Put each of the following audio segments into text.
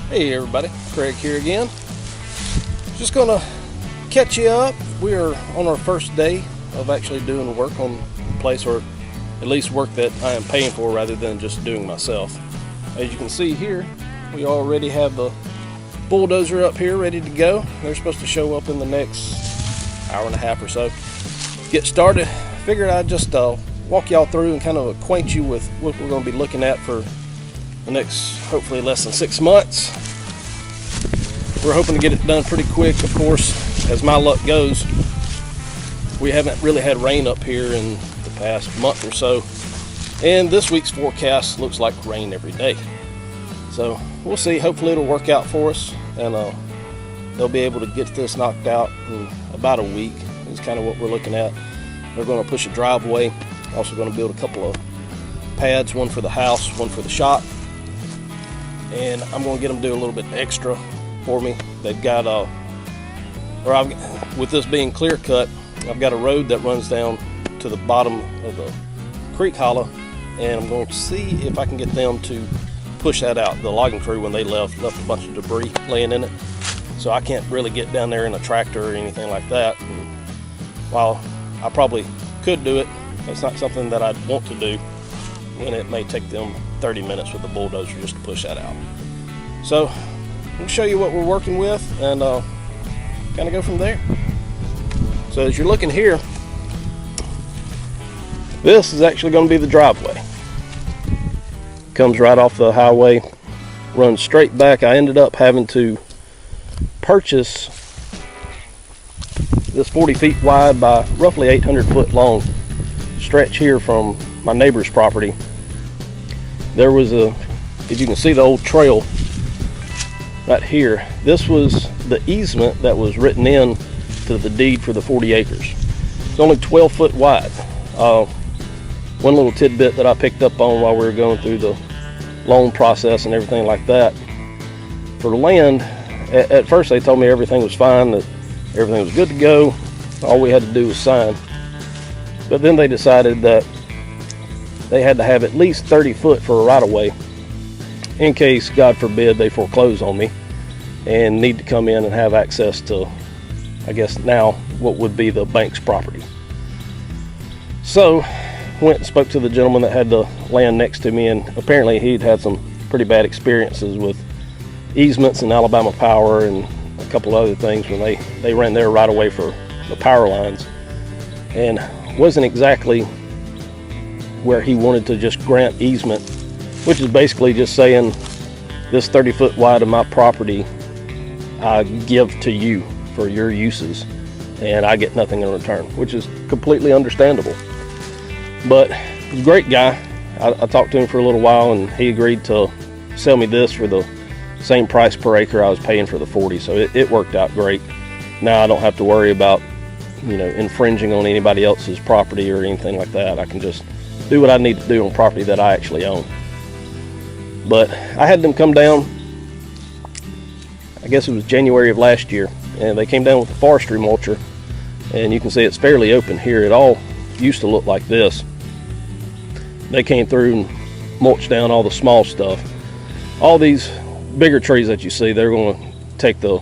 Hey everybody, Craig here again. Just gonna catch you up. We are on our first day of actually doing work on the place, or at least work that I am paying for rather than just doing myself. As you can see here, we already have the bulldozer up here ready to go. They're supposed to show up in the next hour and a half or so. Get started. Figured I'd just walk y'all through and kind of acquaint you with what we're going to be looking at for the next, hopefully less than 6 months. We're hoping to get it done pretty quick. Of course, as my luck goes, we haven't really had rain up here in the past month or so, and this week's forecast looks like rain every day. So we'll see. Hopefully it'll work out for us, and they'll be able to get this knocked out in about a week is kind of what we're looking at. They're going to push a driveway, also going to build a couple of pads, one for the house, one for the shop, and I'm going to get them to do a little bit extra for me. They've got with this being clear cut, I've got a road that runs down to the bottom of the creek hollow, and I'm going to see if I can get them to push that out. The logging crew, when they left a bunch of debris laying in it, so I can't really get down there in a tractor or anything like that. And while I probably could do it, it's not something that I'd want to do, and it may take them 30 minutes with the bulldozer just to push that out. So we'll show you what we're working with and kind of go from there. So as you're looking here, this is actually going to be the driveway. Comes right off the highway, runs straight back. I ended up having to purchase this 40 feet wide by roughly 800 foot long stretch here from my neighbor's property. There was if you can see the old trail right here, this was the easement that was written in to the deed for the 40 acres. It's only 12 foot wide. One little tidbit that I picked up on while we were going through the loan process and everything like that, for the land, at first they told me everything was fine, that everything was good to go, all we had to do was sign. But then they decided that they had to have at least 30 foot for a right-of-way in case, God forbid, they foreclose on me and need to come in and have access to, I guess now, what would be the bank's property. So went and spoke to the gentleman that had the land next to me, and apparently he'd had some pretty bad experiences with easements and Alabama Power and a couple of other things when they ran their right-of-way for the power lines, and wasn't exactly where he wanted to just grant easement, which is basically just saying this 30 foot wide of my property I give to you for your uses and I get nothing in return, which is completely understandable. But he's a great guy. I talked to him for a little while, and he agreed to sell me this for the same price per acre I was paying for the 40, so it worked out great. Now I don't have to worry about infringing on anybody else's property or anything like that. I can just do what I need to do on property that I actually own. But I had them come down, I guess it was January of last year, and they came down with the forestry mulcher, and you can see it's fairly open here. It all used to look like this. They came through and mulched down all the small stuff. All these bigger trees that you see, they're going to take the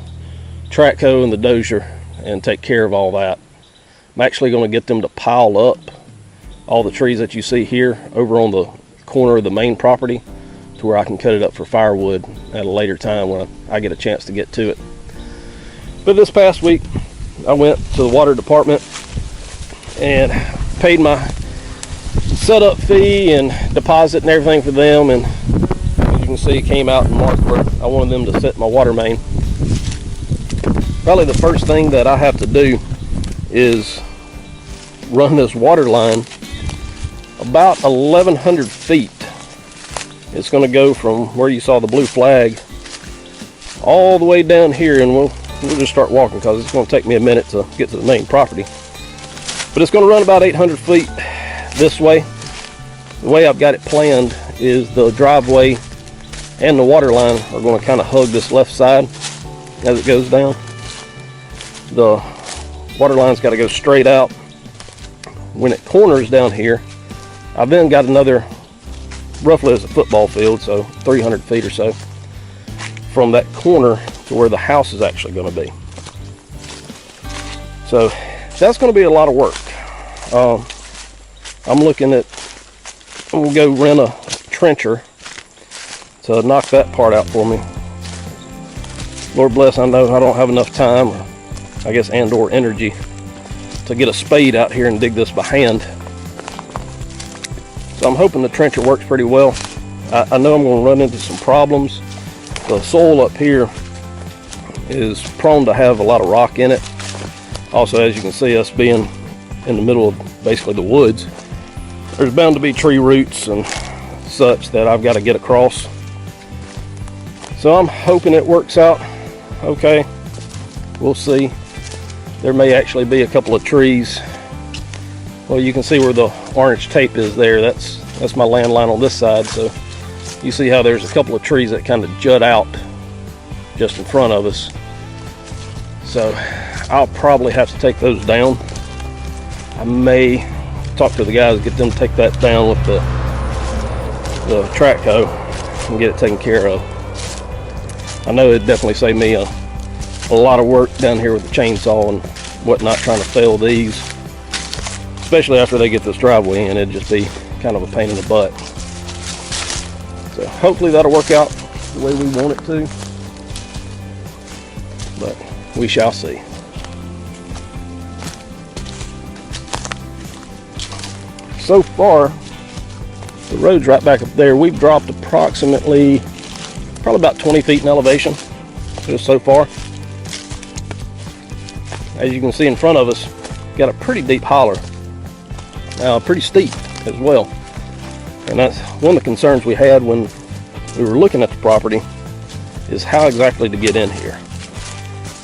track hoe and the dozer and take care of all that. I'm actually going to get them to pile up all the trees that you see here over on the corner of the main property to where I can cut it up for firewood at a later time when I get a chance to get to it. But this past week I went to the water department and paid my setup fee and deposit and everything for them, and as you can see, it came out and marked where I wanted them to set my water main. Probably the first thing that I have to do is run this water line about 1,100 feet. It's going to go from where you saw the blue flag all the way down here, and we'll just start walking because it's going to take me a minute to get to the main property. But it's going to run about 800 feet this way. The way I've got it planned is the driveway and the water line are going to kind of hug this left side as it goes down. The water line's got to go straight out. When it corners down here, I've then got another, roughly as a football field, so 300 feet or so, from that corner to where the house is actually going to be. So that's going to be a lot of work. I'm looking at, I'm going to go rent a trencher to knock that part out for me. Lord bless, I know I don't have enough time, or I guess, and/or energy to get a spade out here and dig this by hand. So I'm hoping the trencher works pretty well. I know I'm going to run into some problems. The soil up here is prone to have a lot of rock in it. Also, as you can see, us being in the middle of basically the woods, there's bound to be tree roots and such that I've got to get across. So I'm hoping it works out okay. We'll see. There may actually be a couple of trees. Well, you can see where the orange tape is there. That's my landline on this side. So you see how there's a couple of trees that kind of jut out just in front of us. So I'll probably have to take those down. I may talk to the guys, get them to take that down with the track hoe and get it taken care of. I know it'd definitely save me a lot of work down here with the chainsaw and whatnot, trying to fell these, especially after they get this driveway in. It'd just be kind of a pain in the butt. So hopefully that'll work out the way we want it to, but we shall see. So far, the road's right back up there. We've dropped approximately, probably about 20 feet in elevation just so far. As you can see in front of us, got a pretty deep holler. Pretty steep as well. And that's one of the concerns we had when we were looking at the property, is how exactly to get in here.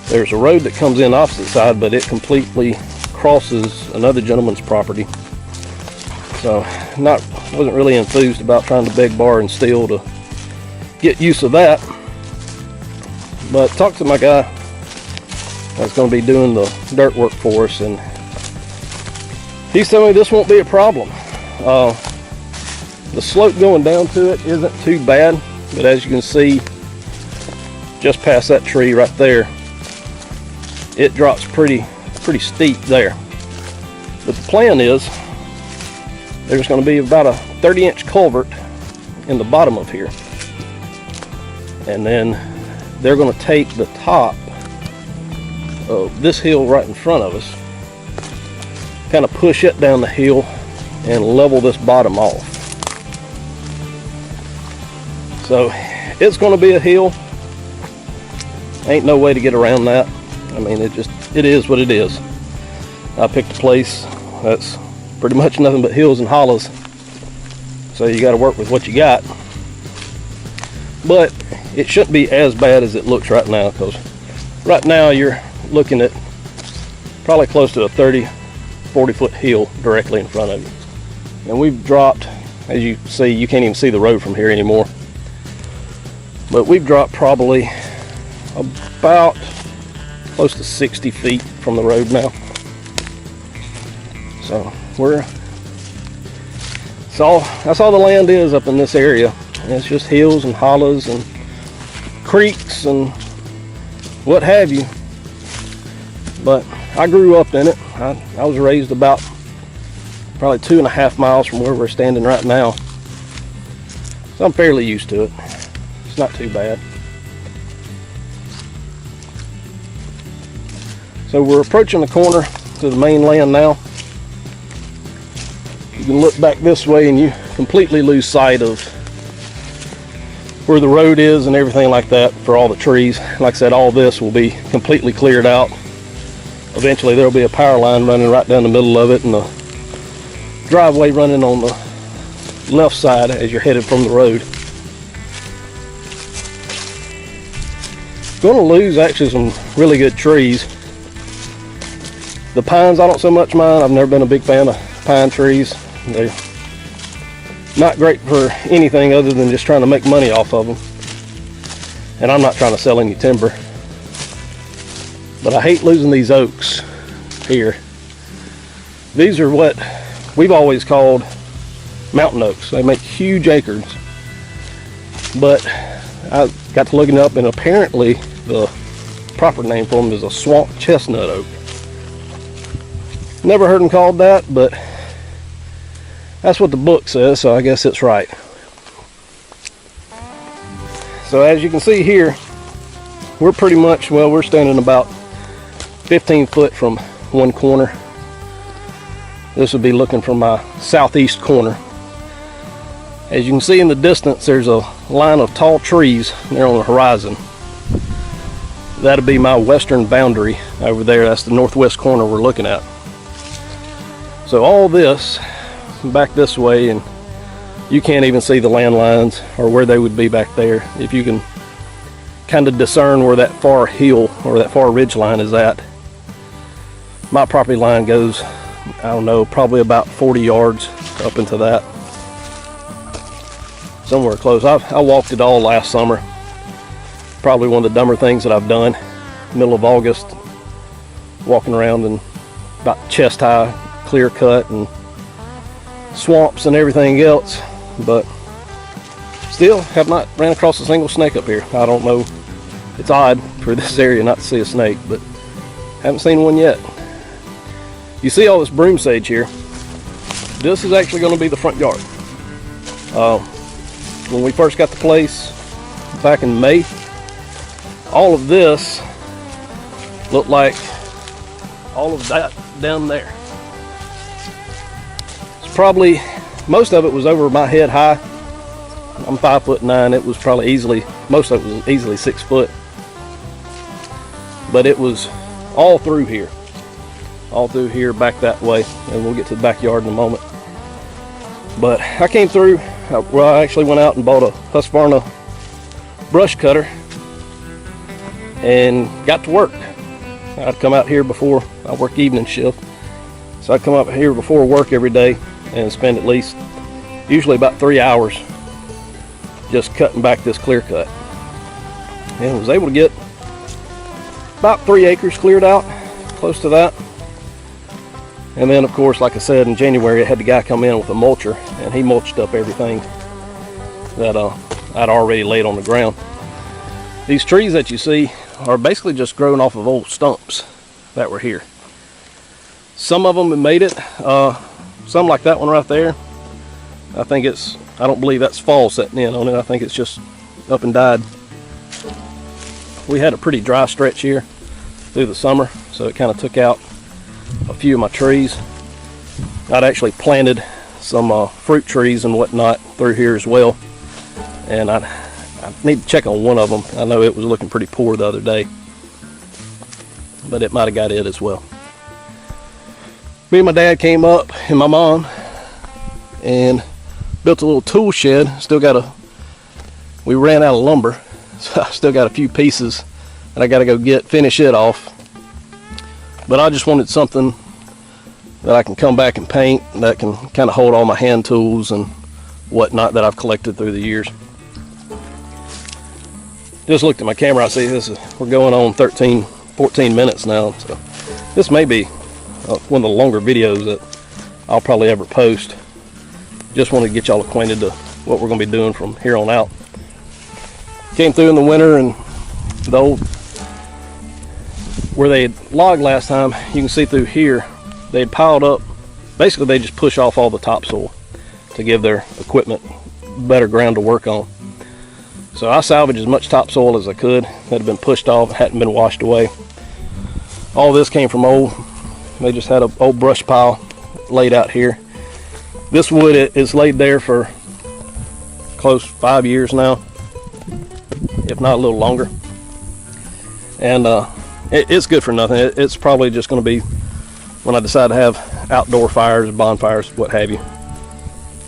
There's a road that comes in opposite side, but it completely crosses another gentleman's property. So wasn't really enthused about trying to beg, borrow, and steal to get use of that. But talked to my guy that's going to be doing the dirt work for us, and he's telling me this won't be a problem. The slope going down to it isn't too bad, but as you can see, just past that tree right there, it drops pretty steep there. But the plan is, there's going to be about a 30-inch culvert in the bottom of here, and then they're going to take the top of this hill right in front of us, kind of push it down the hill and level this bottom off. So it's going to be a hill. Ain't no way to get around that. I mean, it is what it is. I picked a place that's pretty much nothing but hills and hollows, so you got to work with what you got. But it shouldn't be as bad as it looks right now, because right now you're looking at probably close to a 30-40 foot hill directly in front of you. And we've dropped, as you see, you can't even see the road from here anymore, but we've dropped probably about close to 60 feet from the road now. So that's all the land is up in this area. And it's just hills and hollows and creeks and what have you. But I grew up in it. I was raised about probably 2.5 miles from where we're standing right now, so I'm fairly used to it. It's not too bad. So we're approaching the corner to the main land now. You can look back this way and you completely lose sight of where the road is and everything like that for all the trees. Like I said, all this will be completely cleared out. Eventually there'll be a power line running right down the middle of it, and the driveway running on the left side as you're headed from the road. Going to lose actually some really good trees. The pines I don't so much mind. I've never been a big fan of pine trees. They're not great for anything other than just trying to make money off of them. And I'm not trying to sell any timber. But I hate losing these oaks here. These are what we've always called mountain oaks. They make huge acorns. But Got to looking up, and apparently the proper name for them is a swamp chestnut oak. Never heard them called that, but that's what the book says, so I guess it's right. So as you can see here, we're pretty much, well, we're standing about 15 foot from one corner. This would be looking from my southeast corner. As you can see in the distance, there's a line of tall trees there on the horizon. That'll be my western boundary over there. That's the northwest corner we're looking at. So all this back this way, and you can't even see the land lines or where they would be back there. If you can kind of discern where that far hill or that far ridge line is at. My property line goes, I don't know, probably about 40 yards up into that. Somewhere close. I walked it all last summer. Probably one of the dumber things that I've done. Middle of August, walking around in about chest high, clear cut and swamps and everything else, but still have not ran across a single snake up here. I don't know. It's odd for this area not to see a snake, but haven't seen one yet. You see all this broom sage here. This is actually going to be the front yard. When we first got the place back in May, all of this looked like all of that down there. It's probably, most of it was over my head high. I'm 5'9". It was probably easily, most of it was easily 6 foot. But it was all through here. All through here, back that way. And we'll get to the backyard in a moment. But I came through, well, I actually went out and bought a Husqvarna brush cutter and got to work. I'd come out here before, I work evening shift. So I'd come up here before work every day and spend at least, usually about 3 hours just cutting back this clear cut. And was able to get about 3 acres cleared out, close to that. And then of course, like I said, in January I had the guy come in with a mulcher, and he mulched up everything that I'd already laid on the ground. These trees that you see are basically just growing off of old stumps that were here. Some of them have made it, some like that one right there. I think it's, I don't believe that's fall setting in on it. I think it's just up and died. We had a pretty dry stretch here through the summer, so it kind of took out a few of my trees. I'd actually planted some fruit trees and whatnot through here as well, and I need to check on one of them. I know it was looking pretty poor the other day, but it might have got it as well. Me and my dad came up, and my mom, and built a little tool shed. We ran out of lumber, so I still got a few pieces that I got to finish it off. But I just wanted something that I can come back and paint, that can kind of hold all my hand tools and whatnot that I've collected through the years. Just looked at my camera. I see we're going on 14 minutes now. So this may be one of the longer videos that I'll probably ever post. Just wanted to get y'all acquainted to what we're going to be doing from here on out. Came through in the winter, and the old, where they had logged last time, you can see through here, they had piled up. Basically, they just push off all the topsoil to give their equipment better ground to work on. So I salvaged as much topsoil as I could that had been pushed off, hadn't been washed away. All this came from they just had an old brush pile laid out here. This wood is laid there for close 5 years now, if not a little longer. And it's good for nothing. It's probably just going to be, when I decide to have outdoor fires, bonfires, what have you,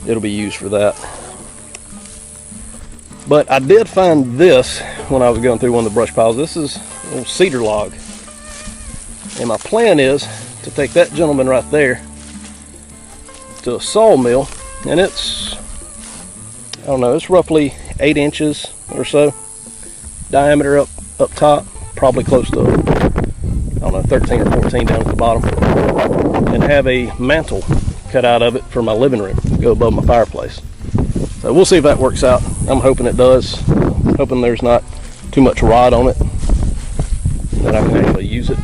it'll be used for that. But I did find this when I was going through one of the brush piles. This is a little cedar log. And my plan is to take that gentleman right there to a sawmill, and it's, I don't know, it's roughly 8 inches or so diameter up top, probably close to, I don't know, 13 or 14 down at the bottom, and have a mantle cut out of it for my living room to go above my fireplace. So we'll see if that works out. I'm hoping it does. Hoping there's not too much rod on it that I can actually use it.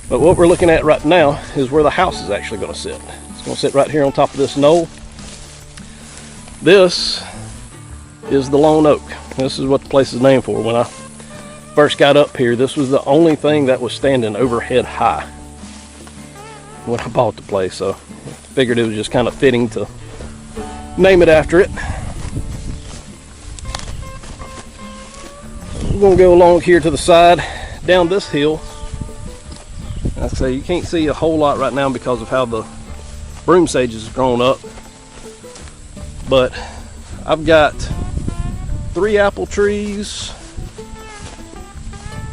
But what we're looking at right now is where the house is actually going to sit. It's going to sit right here on top of this knoll. This is the Lone Oak. This is what the place is named for. When I first got up here, this was the only thing that was standing overhead high when I bought the place, so I figured it was just kind of fitting to name it after it. We're going to go along here to the side, down this hill. Like I say, you can't see a whole lot right now because of how the broom sage has grown up, but I've got 3 apple trees.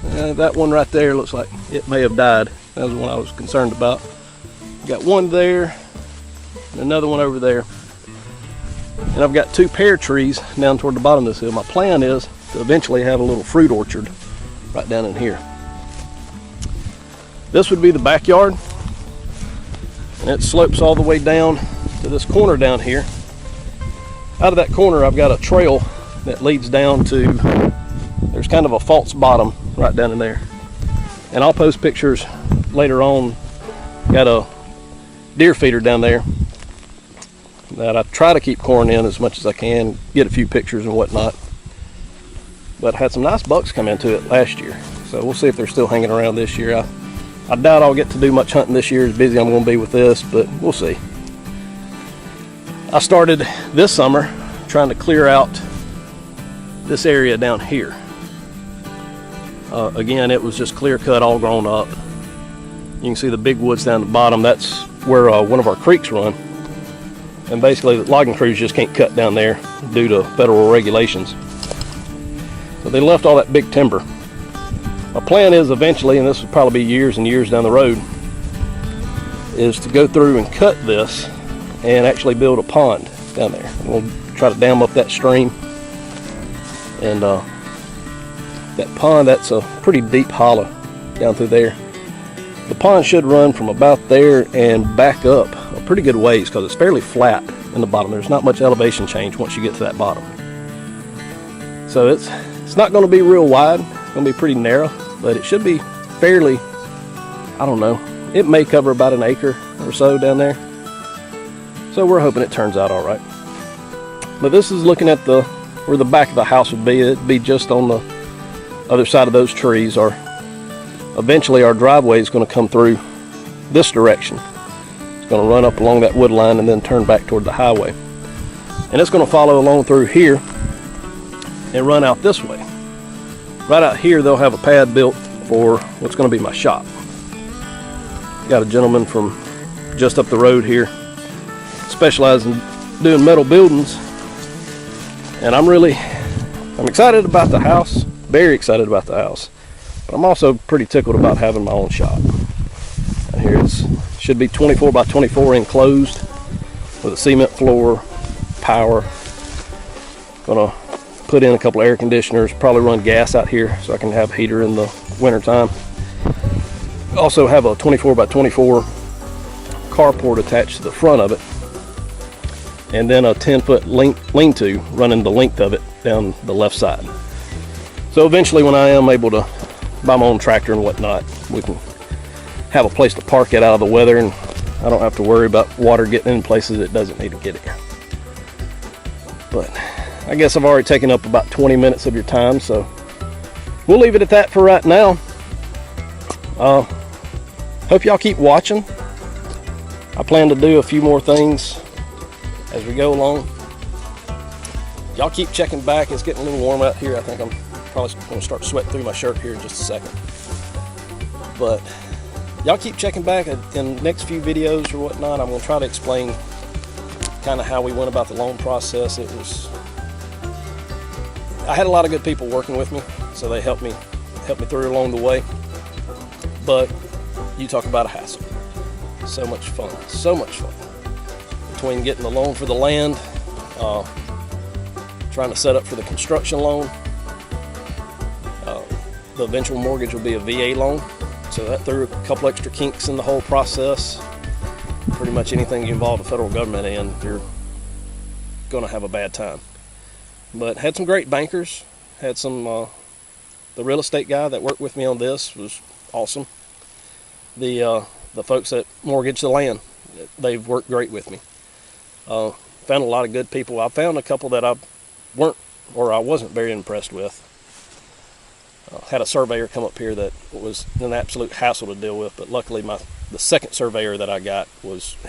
That one right there looks like it may have died. That was the one I was concerned about. Got one there and another one over there, and I've got 2 pear trees down toward the bottom of this hill. My plan is to eventually have a little fruit orchard right down in here. This would be the backyard, and it slopes all the way down to this corner down here. Out of that corner, I've got a trail that leads down to, there's kind of a false bottom right down in there, and I'll post pictures later on. Got a deer feeder down there that I try to keep corn in as much as I can, get a few pictures and whatnot, but had some nice bucks come into it last year, so we'll see if they're still hanging around this year. I doubt I'll get to do much hunting this year, as busy I'm going to be with this, but we'll see. I started this summer trying to clear out this area down here. Again, it was just clear cut, all grown up. You can see the big woods down the bottom. That's where one of our creeks run, and basically the logging crews just can't cut down there due to federal regulations, so they left all that big timber. My plan is eventually, and this will probably be years and years down the road, is to go through and cut this and actually build a pond down there. We'll try to dam up that stream, and that pond, that's a pretty deep hollow down through there. The pond should run from about there and back up a pretty good ways because it's fairly flat in the bottom. There's not much elevation change once you get to that bottom. So it's not going to be real wide. It's going to be pretty narrow, but it should be fairly, I don't know, it may cover about an acre or so down there. So we're hoping it turns out all right. But this is looking at where the back of the house would be. It'd be just on the other side of those trees, or eventually our driveway is going to come through this direction. It's going to run up along that wood line and then turn back toward the highway. And it's going to follow along through here and run out this way. Right out here, they'll have a pad built for what's going to be my shop. Got a gentleman from just up the road here, specializes in doing metal buildings, and I'm excited about the house, very excited about the house, but I'm also pretty tickled about having my own shop. And here it should be 24 by 24 enclosed with a cement floor, power. Gonna put in a couple of air conditioners, probably run gas out here so I can have a heater in the winter time. Also have a 24 by 24 carport attached to the front of it, and then a 10-foot lean-to running the length of it down the left side. So eventually, when I am able to buy my own tractor and whatnot, we can have a place to park it out of the weather, and I don't have to worry about water getting in places it doesn't need to get here. But I guess I've already taken up about 20 minutes of your time, so we'll leave it at that for right now. Hope y'all keep watching. I plan to do a few more things as we go along. Y'all keep checking back. It's getting a little warm out here. I think I'm probably going to start sweating through my shirt here in just a second. But y'all keep checking back in the next few videos or whatnot. I'm going to try to explain kind of how we went about the loan process. I had a lot of good people working with me, so they helped me through along the way. But you talk about a hassle. So much fun, so much fun. Between getting the loan for the land, trying to set up for the construction loan. The eventual mortgage will be a VA loan, so that threw a couple extra kinks in the whole process. Pretty much anything you involve the federal government in, you're going to have a bad time. But had some great bankers, had some The real estate guy that worked with me on this was awesome. The folks that mortgage the land, they've worked great with me. Found a lot of good people. I found a couple that I wasn't very impressed with. Had a surveyor come up here that was an absolute hassle to deal with, but luckily the second surveyor that I got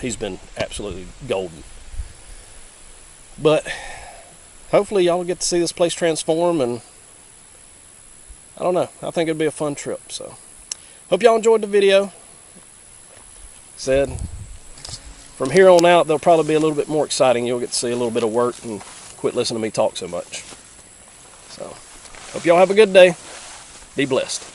he's been absolutely golden. But hopefully y'all get to see this place transform, and I don't know, I think it'd be a fun trip. So hope y'all enjoyed the video. Said from here on out they'll probably be a little bit more exciting. You'll get to see a little bit of work and quit listening to me talk so much. So hope y'all have a good day. Be blessed.